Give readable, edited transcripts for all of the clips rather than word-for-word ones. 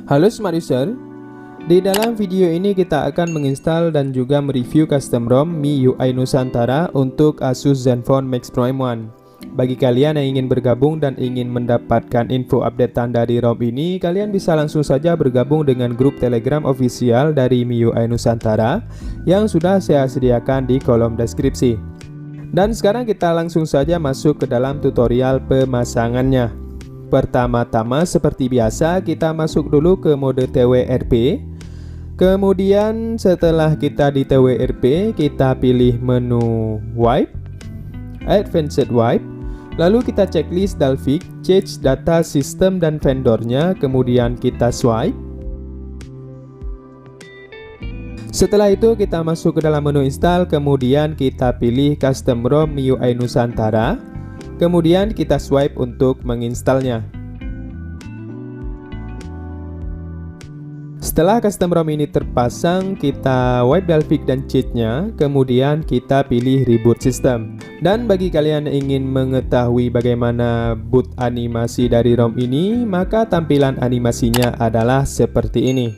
Halo Smart User, di dalam video ini kita akan menginstal dan juga mereview custom ROM MIUI Nusantara untuk Asus Zenfone Max Pro M1. Bagi kalian yang ingin bergabung dan ingin mendapatkan info updatean dari ROM ini, kalian bisa langsung saja bergabung dengan grup Telegram official dari MIUI Nusantara yang sudah saya sediakan di kolom deskripsi. Dan sekarang kita langsung saja masuk ke dalam tutorial pemasangannya. Pertama-tama seperti biasa kita masuk dulu ke mode TWRP. Kemudian setelah kita di TWRP, kita pilih menu Wipe, Advanced Wipe. Lalu kita checklist Dalvik, change data sistem dan vendornya, kemudian kita swipe. Setelah itu kita masuk ke dalam menu install, kemudian kita pilih custom ROM MIUI Nusantara. Kemudian kita swipe untuk menginstalnya. Setelah custom ROM ini terpasang, kita wipe Dalvik dan cheatnya, kemudian kita pilih reboot system. Dan bagi kalian yang ingin mengetahui bagaimana boot animasi dari ROM ini, maka tampilan animasinya adalah seperti ini.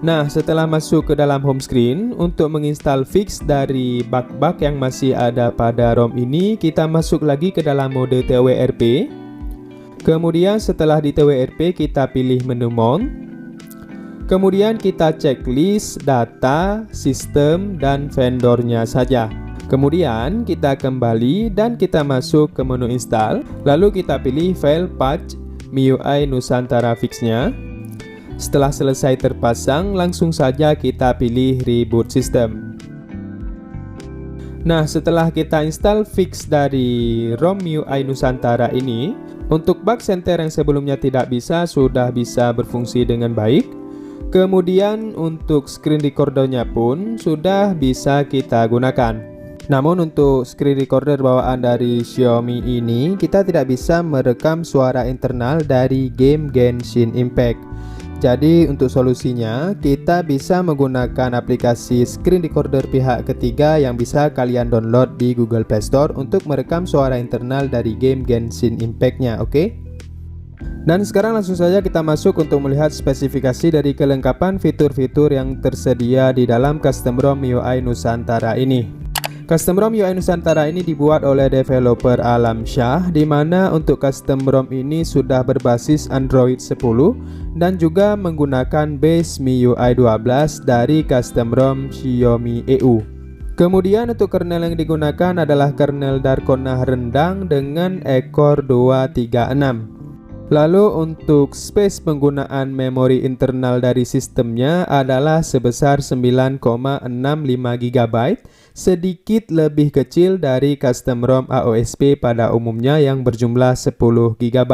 Nah, setelah masuk ke dalam home screen, untuk menginstal fix dari bug-bug yang masih ada pada ROM ini, kita masuk lagi ke dalam mode TWRP. Kemudian setelah di TWRP, kita pilih menu Mount. Kemudian kita checklist data, sistem, dan vendornya saja. Kemudian kita kembali dan kita masuk ke menu install. Lalu kita pilih file patch MIUI Nusantara fixnya. Setelah selesai terpasang, langsung saja kita pilih reboot system. Nah, setelah kita install fix dari ROM MIUI Nusantara ini, untuk bug center yang sebelumnya tidak bisa, sudah bisa berfungsi dengan baik. Kemudian untuk screen recordernya pun sudah bisa kita gunakan. Namun untuk screen recorder bawaan dari Xiaomi ini, kita tidak bisa merekam suara internal dari game Genshin Impact. Jadi untuk solusinya, kita bisa menggunakan aplikasi screen recorder pihak ketiga yang bisa kalian download di Google Play Store untuk merekam suara internal dari game Genshin Impact-nya, oke? Dan sekarang langsung saja kita masuk untuk melihat spesifikasi dari kelengkapan fitur-fitur yang tersedia di dalam custom ROM MIUI Nusantara ini. Custom ROM MIUI Nusantara ini dibuat oleh developer Alamsyah, di mana untuk custom ROM ini sudah berbasis Android 10 dan juga menggunakan base MIUI 12 dari custom ROM Xiaomi EU. Kemudian untuk kernel yang digunakan adalah kernel Darkonah rendang dengan ekor 236. Lalu untuk space penggunaan memori internal dari sistemnya adalah sebesar 9,65 GB, sedikit lebih kecil dari custom ROM AOSP pada umumnya yang berjumlah 10 GB.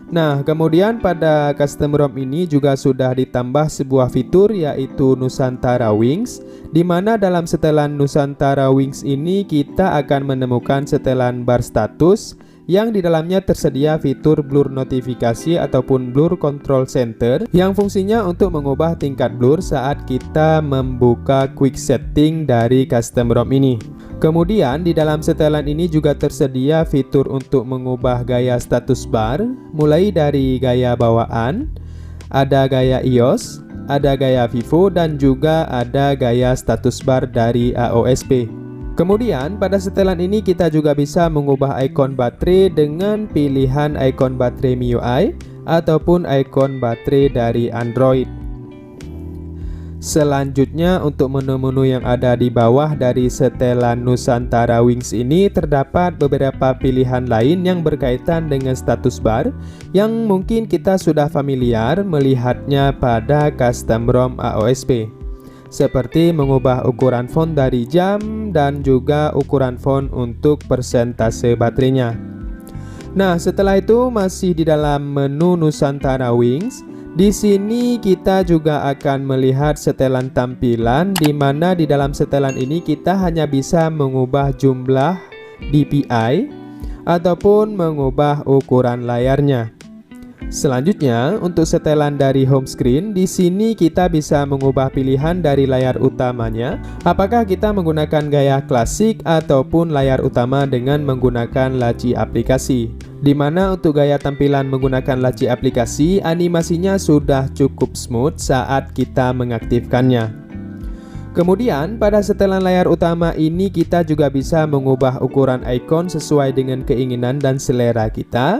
Nah, kemudian pada custom ROM ini juga sudah ditambah sebuah fitur yaitu Nusantara Wings, di mana dalam setelan Nusantara Wings ini kita akan menemukan setelan bar status yang di dalamnya tersedia fitur blur notifikasi ataupun blur control center yang fungsinya untuk mengubah tingkat blur saat kita membuka quick setting dari custom ROM ini. Kemudian di dalam setelan ini juga tersedia fitur untuk mengubah gaya status bar, mulai dari gaya bawaan, ada gaya iOS, ada gaya Vivo, dan juga ada gaya status bar dari AOSP. Kemudian pada setelan ini kita juga bisa mengubah ikon baterai dengan pilihan ikon baterai MIUI ataupun ikon baterai dari Android. Selanjutnya untuk menu-menu yang ada di bawah dari setelan Nusantara Wings ini terdapat beberapa pilihan lain yang berkaitan dengan status bar yang mungkin kita sudah familiar melihatnya pada custom ROM AOSP. Seperti mengubah ukuran font dari jam dan juga ukuran font untuk persentase baterainya. Nah, setelah itu masih di dalam menu Nusantara Wings. Di sini kita juga akan melihat setelan tampilan, di mana di dalam setelan ini kita hanya bisa mengubah jumlah DPI ataupun mengubah ukuran layarnya. Selanjutnya, untuk setelan dari home screen, di sini kita bisa mengubah pilihan dari layar utamanya. Apakah kita menggunakan gaya klasik ataupun layar utama dengan menggunakan laci aplikasi. Di mana untuk gaya tampilan menggunakan laci aplikasi, animasinya sudah cukup smooth saat kita mengaktifkannya. Kemudian pada setelan layar utama ini kita juga bisa mengubah ukuran icon sesuai dengan keinginan dan selera kita.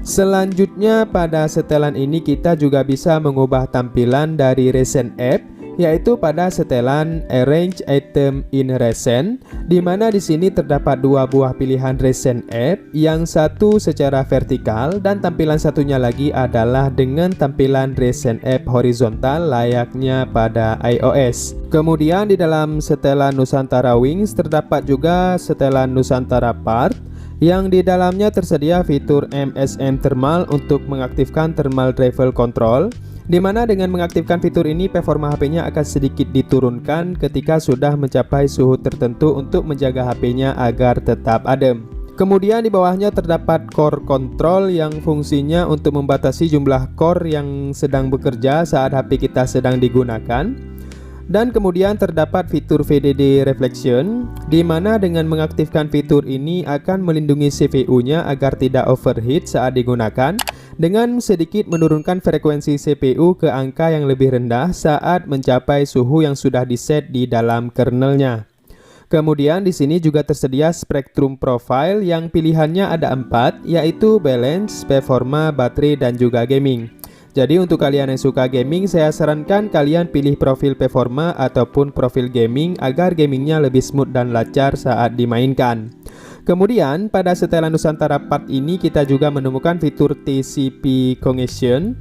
Selanjutnya pada setelan ini kita juga bisa mengubah tampilan dari recent app, yaitu pada setelan arrange item in recent, di mana di sini terdapat dua buah pilihan recent app, yang satu secara vertikal dan tampilan satunya lagi adalah dengan tampilan recent app horizontal layaknya pada iOS. Kemudian di dalam setelan Nusantara Wings terdapat juga setelan Nusantara Part, yang di dalamnya tersedia fitur MSM Thermal untuk mengaktifkan thermal travel control, di mana dengan mengaktifkan fitur ini performa HP-nya akan sedikit diturunkan ketika sudah mencapai suhu tertentu untuk menjaga HP-nya agar tetap adem. Kemudian di bawahnya terdapat core control yang fungsinya untuk membatasi jumlah core yang sedang bekerja saat HP kita sedang digunakan. Dan kemudian terdapat fitur VDD Reflection, di mana dengan mengaktifkan fitur ini akan melindungi CPU-nya agar tidak overheat saat digunakan, dengan sedikit menurunkan frekuensi CPU ke angka yang lebih rendah saat mencapai suhu yang sudah diset di dalam kernelnya. Kemudian di sini juga tersedia Spectrum Profile yang pilihannya ada 4, yaitu Balance, Performa, Baterai, dan juga Gaming. Jadi untuk kalian yang suka gaming, saya sarankan kalian pilih profil performa ataupun profil gaming agar gamingnya lebih smooth dan lancar saat dimainkan. Kemudian pada setelan Nusantara Part ini kita juga menemukan fitur TCP Connection.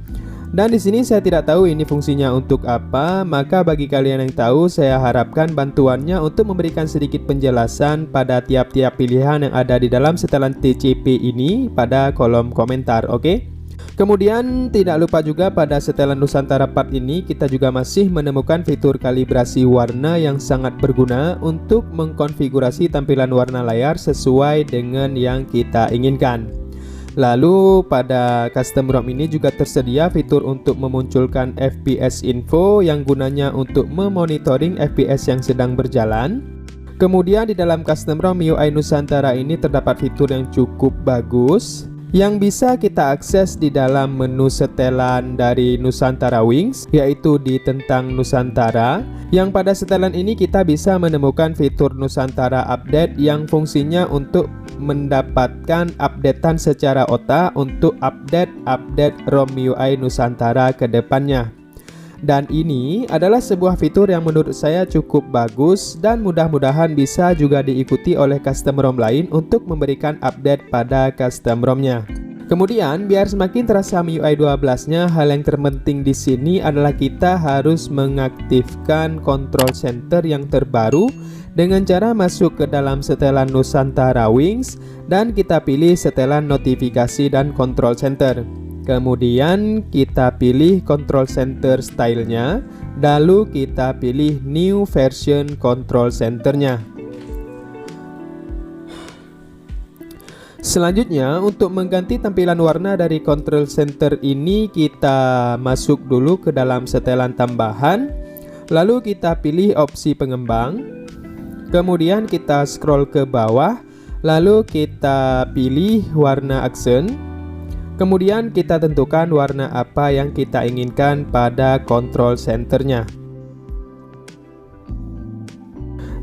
Dan di sini saya tidak tahu ini fungsinya untuk apa, maka bagi kalian yang tahu saya harapkan bantuannya untuk memberikan sedikit penjelasan pada tiap-tiap pilihan yang ada di dalam setelan TCP ini pada kolom komentar, oke? Kemudian tidak lupa juga pada setelan Nusantara Part ini kita juga masih menemukan fitur kalibrasi warna yang sangat berguna untuk mengkonfigurasi tampilan warna layar sesuai dengan yang kita inginkan. Lalu pada custom ROM ini juga tersedia fitur untuk memunculkan FPS info yang gunanya untuk memonitoring FPS yang sedang berjalan. Kemudian di dalam custom ROM MIUI Nusantara ini terdapat fitur yang cukup bagus yang bisa kita akses di dalam menu setelan dari Nusantara Wings, yaitu di tentang Nusantara, yang pada setelan ini kita bisa menemukan fitur Nusantara Update yang fungsinya untuk mendapatkan updatean secara otak untuk update ROM MIUI Nusantara ke depannya. Dan ini adalah sebuah fitur yang menurut saya cukup bagus dan mudah-mudahan bisa juga diikuti oleh custom ROM lain untuk memberikan update pada custom ROM-nya. Kemudian biar semakin terasa MIUI 12-nya, hal yang terpenting di sini adalah kita harus mengaktifkan control center yang terbaru dengan cara masuk ke dalam setelan Nusantara Wings dan kita pilih setelan notifikasi dan control center. Kemudian kita pilih control center stylenya, lalu kita pilih new version control centernya. Selanjutnya untuk mengganti tampilan warna dari control center ini kita masuk dulu ke dalam setelan tambahan, lalu kita pilih opsi pengembang, kemudian kita scroll ke bawah, lalu kita pilih warna aksen. Kemudian kita tentukan warna apa yang kita inginkan pada control centernya.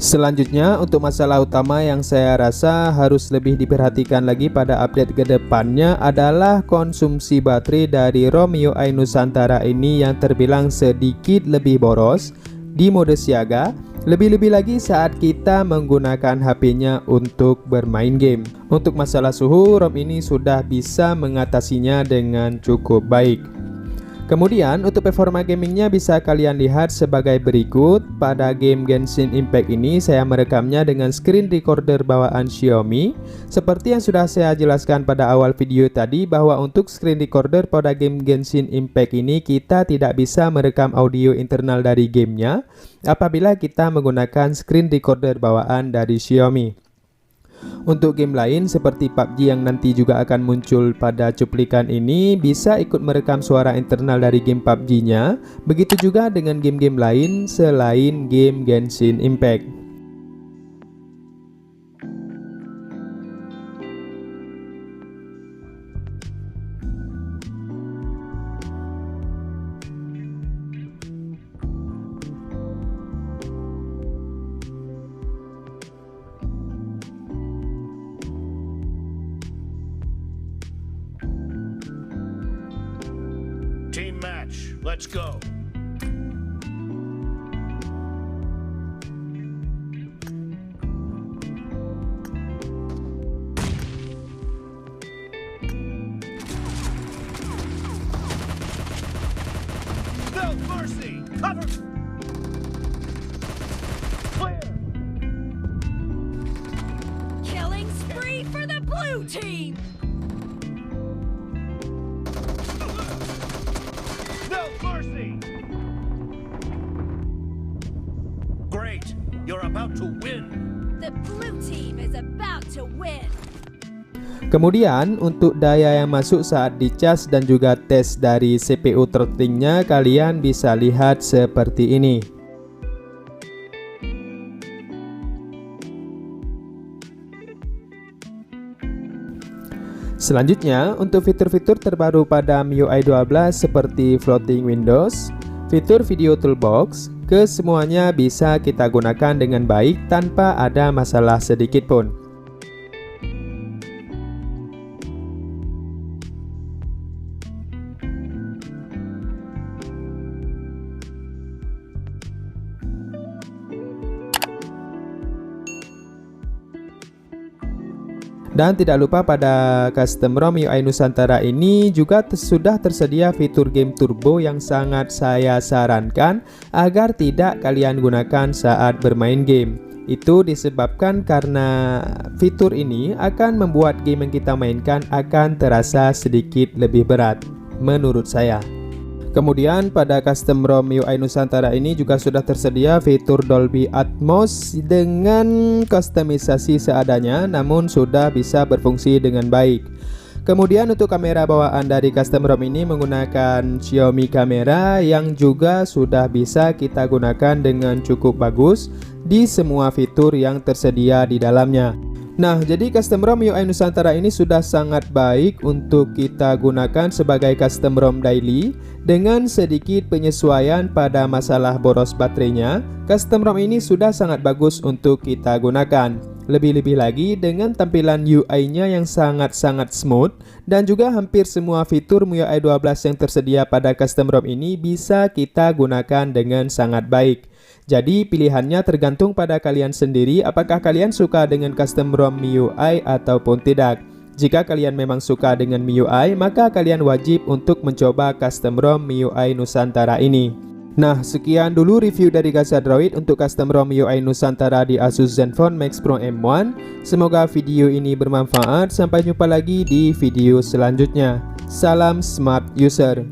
Selanjutnya untuk masalah utama yang saya rasa harus lebih diperhatikan lagi pada update kedepannya adalah konsumsi baterai dari ROM MIUI Nusantara ini yang terbilang sedikit lebih boros di mode siaga. Lebih-lebih lagi saat kita menggunakan HP-nya untuk bermain game. Untuk masalah suhu, ROM ini sudah bisa mengatasinya dengan cukup baik. Kemudian untuk performa gamingnya bisa kalian lihat sebagai berikut. Pada game Genshin Impact ini saya merekamnya dengan screen recorder bawaan Xiaomi. Seperti yang sudah saya jelaskan pada awal video tadi, bahwa untuk screen recorder pada game Genshin Impact ini kita tidak bisa merekam audio internal dari gamenya apabila kita menggunakan screen recorder bawaan dari Xiaomi. Untuk game lain seperti PUBG yang nanti juga akan muncul pada cuplikan ini bisa ikut merekam suara internal dari game PUBG-nya. Begitu juga dengan game-game lain selain game Genshin Impact. Team match, let's go. No mercy! Cover! Clear! Killing spree for the blue team! No mercy! Great! You're about to win! The blue team is about to win! Kemudian untuk daya yang masuk saat dicas dan juga tes dari CPU throttling-nya kalian bisa lihat seperti ini. Selanjutnya untuk fitur-fitur terbaru pada MIUI 12 seperti floating windows, fitur video toolbox, kesemuanya bisa kita gunakan dengan baik tanpa ada masalah sedikit pun. Dan tidak lupa pada custom ROM MIUI Nusantara ini juga sudah tersedia fitur game turbo yang sangat saya sarankan agar tidak kalian gunakan saat bermain game. Itu disebabkan karena fitur ini akan membuat game yang kita mainkan akan terasa sedikit lebih berat menurut saya. Kemudian pada custom ROM MIUI Nusantara ini juga sudah tersedia fitur Dolby Atmos dengan kustomisasi seadanya namun sudah bisa berfungsi dengan baik. Kemudian untuk kamera bawaan dari custom ROM ini menggunakan Xiaomi kamera yang juga sudah bisa kita gunakan dengan cukup bagus di semua fitur yang tersedia di dalamnya. Nah, jadi custom ROM MIUI Nusantara ini sudah sangat baik untuk kita gunakan sebagai custom ROM daily dengan sedikit penyesuaian pada masalah boros baterainya. Custom ROM ini sudah sangat bagus untuk kita gunakan. Lebih-lebih lagi dengan tampilan UI-nya yang sangat-sangat smooth dan juga hampir semua fitur MIUI 12 yang tersedia pada custom ROM ini bisa kita gunakan dengan sangat baik. Jadi pilihannya tergantung pada kalian sendiri apakah kalian suka dengan custom ROM MIUI ataupun tidak. Jika kalian memang suka dengan MIUI, maka kalian wajib untuk mencoba custom ROM MIUI Nusantara ini. Nah, sekian dulu review dari Gaza Droid untuk custom ROM MIUI Nusantara di Asus Zenfone Max Pro M1. Semoga video ini bermanfaat. Sampai jumpa lagi di video selanjutnya. Salam smart user.